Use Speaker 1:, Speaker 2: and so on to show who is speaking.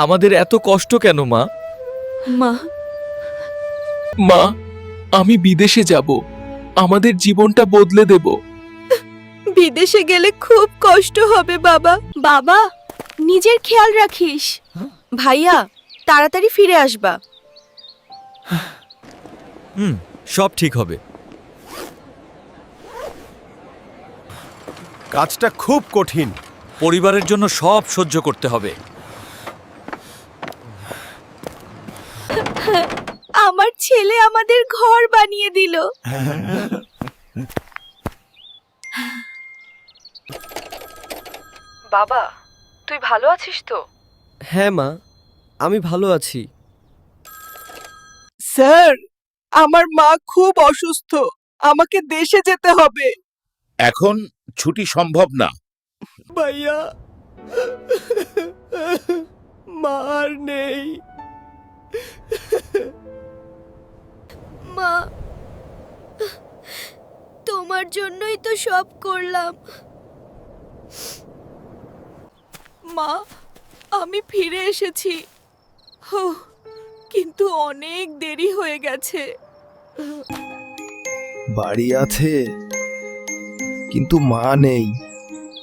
Speaker 1: আমাদের এত কষ্ট কেন মা?
Speaker 2: মা,
Speaker 3: মা, আমি বিদেশে যাব, আমাদের জীবনটা বদলে দেব।
Speaker 2: বিদেশে গেলে খুব কষ্ট হবে বাবা। বাবা, নিজের খেয়াল রাখিস। ভাইয়া, তাড়াতাড়ি ফিরে আসবা।
Speaker 1: সব ঠিক হবে।
Speaker 4: কাজটা খুব কঠিন।
Speaker 1: পরিবারের জন্য সব সহ্য করতে হবে।
Speaker 2: আমার ছেলে আমাদের ঘর বানিয়ে দিল। বাবা, তুই ভালো আছিস তো?
Speaker 5: হ্যাঁ মা, আমি ভালো আছি।
Speaker 3: স্যার, আমার মা খুব অসুস্থ, আমাকে দেশে যেতে হবে।
Speaker 6: এখন ছুটি সম্ভব না।
Speaker 3: ভাইয়া, মা আর নেই।
Speaker 2: মা, তোমার জন্যই তো সব করলাম। মা, আমি ফিরে এসেছি, কিন্তু অনেক দেরি হয়ে গেছে।
Speaker 7: বাড়ি আছে কিন্তু মা নেই।